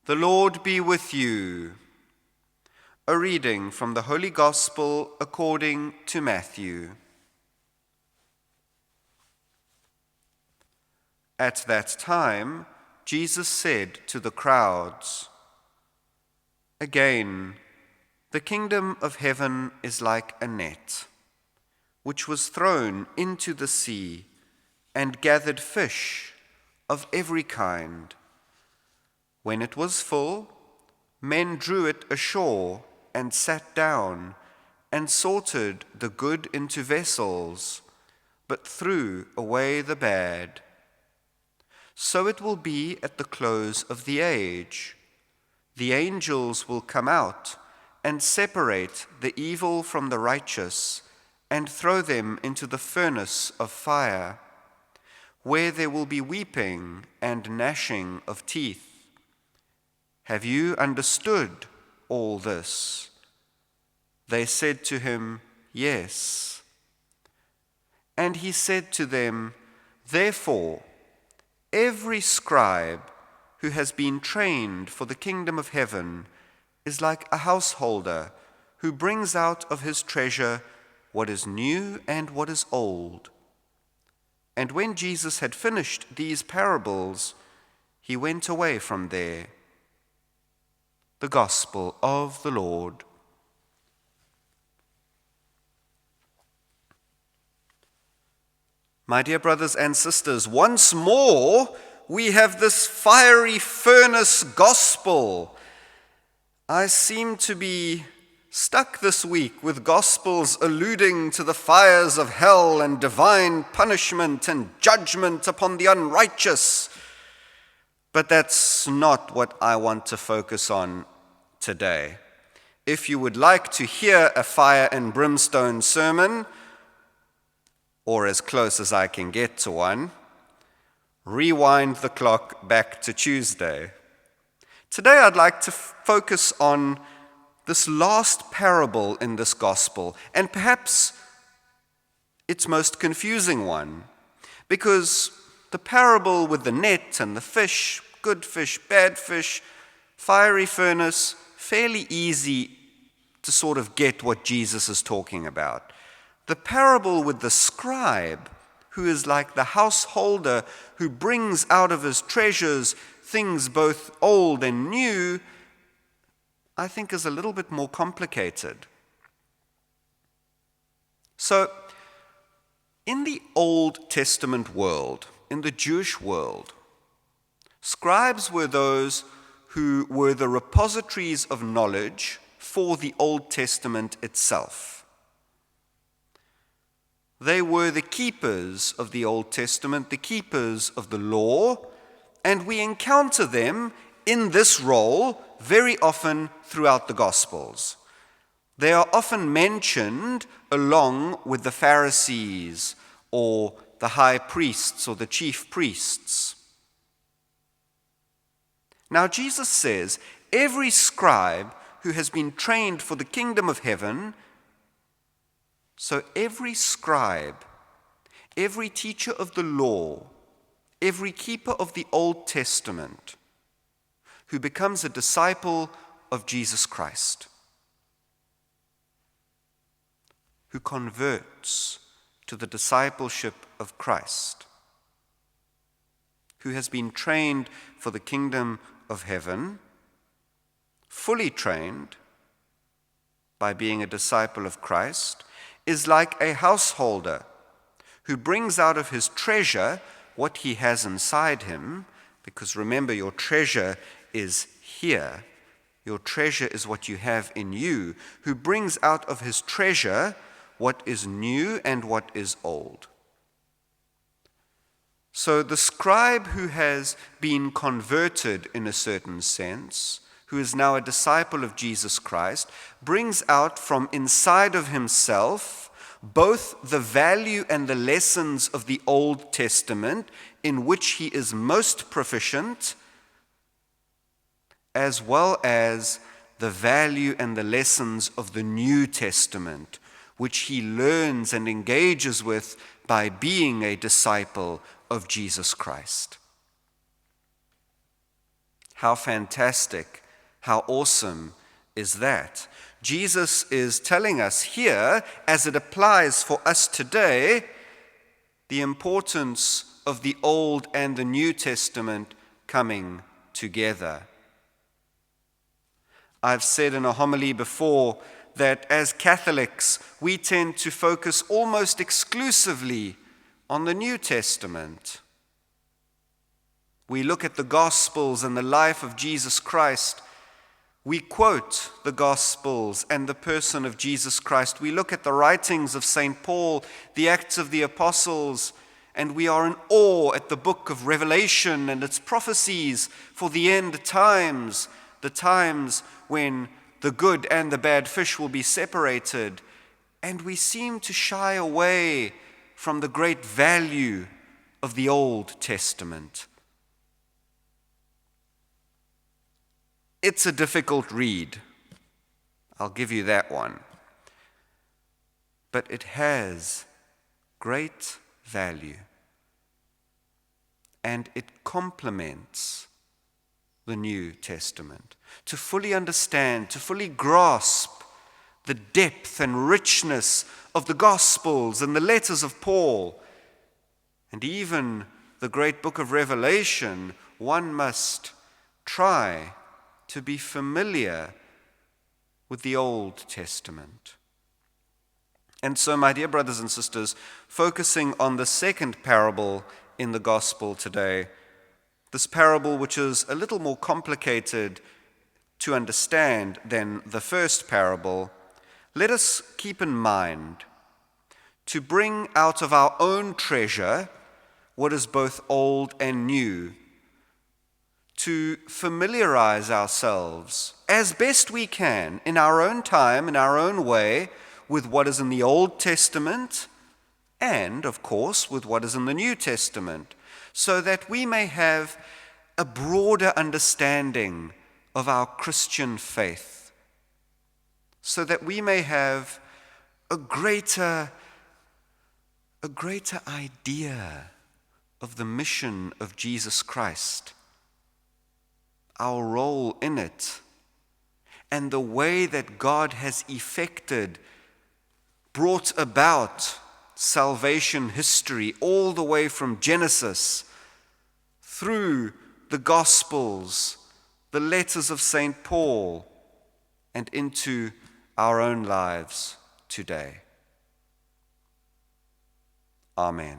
The Lord be with you. A reading from the Holy Gospel according to Matthew. At that time, Jesus said to the crowds, "Again, the kingdom of heaven is like a net, which was thrown into the sea and gathered fish of every kind. When it was full, men drew it ashore and sat down and sorted the good into vessels, but threw away the bad. So it will be at the close of the age. The angels will come out and separate the evil from the righteous and throw them into the furnace of fire, where there will be weeping and gnashing of teeth. Have you understood all this?" They said to him, "Yes." And he said to them, "Therefore, every scribe who has been trained for the kingdom of heaven is like a householder who brings out of his treasure what is new and what is old." And when Jesus had finished these parables, he went away from there. The Gospel of the Lord. My dear brothers and sisters, once more we have this fiery furnace gospel. I seem to be stuck this week with gospels alluding to the fires of hell and divine punishment and judgment upon the unrighteous. But that's not what I want to focus on today. If you would like to hear a fire and brimstone sermon, or as close as I can get to one, rewind the clock back to Tuesday. Today I'd like to focus on this last parable in this gospel, and perhaps its most confusing one, because the parable with the net and the fish, good fish, bad fish, fiery furnace, fairly easy to sort of get what Jesus is talking about. The parable with the scribe, who is like the householder who brings out of his treasures things both old and new, I think is a little bit more complicated. So, in the Old Testament world, in the Jewish world, scribes were those who were the repositories of knowledge for the Old Testament itself. They were the keepers of the Old Testament, the keepers of the law, and we encounter them in this role very often throughout the Gospels. They are often mentioned along with the Pharisees or the high priests or the chief priests. Now Jesus says, every scribe who has been trained for the kingdom of heaven, so every scribe, every teacher of the law, every keeper of the Old Testament, who becomes a disciple of Jesus Christ, who converts to the discipleship of Christ, who has been trained for the kingdom of heaven, fully trained by being a disciple of Christ, is like a householder who brings out of his treasure what he has inside him, because remember, your treasure is here. Your treasure is what you have in you, who brings out of his treasure what is new and what is old. So the scribe who has been converted in a certain sense, who is now a disciple of Jesus Christ, brings out from inside of himself both the value and the lessons of the Old Testament, in which he is most proficient, as well as the value and the lessons of the New Testament, which he learns and engages with by being a disciple of Jesus Christ. How fantastic, how awesome is that? Jesus is telling us here, as it applies for us today, the importance of the Old and the New Testament coming together. I've said in a homily before that as Catholics, we tend to focus almost exclusively on the New Testament. We look at the Gospels and the life of Jesus Christ. We quote the Gospels and the person of Jesus Christ. We look at the writings of St. Paul, the Acts of the Apostles, and we are in awe at the book of Revelation and its prophecies for the end times, the times when the good and the bad fish will be separated, and we seem to shy away from the great value of the Old Testament. It's a difficult read. I'll give you that one. But it has great value, and it complements the New Testament. To fully understand, to fully grasp the depth and richness of the Gospels and the letters of Paul, and even the great book of Revelation, one must try to be familiar with the Old Testament. And so, my dear brothers and sisters, focusing on the second parable in the Gospel today, this parable which is a little more complicated to understand than the first parable, let us keep in mind to bring out of our own treasure what is both old and new, to familiarize ourselves as best we can in our own time, in our own way, with what is in the Old Testament and, of course, with what is in the New Testament, so that we may have a broader understanding of our Christian faith, so that we may have a greater idea of the mission of Jesus Christ, our role in it, and the way that God has brought about salvation history all the way from Genesis through the Gospels, the letters of St. Paul, and into our own lives today. Amen.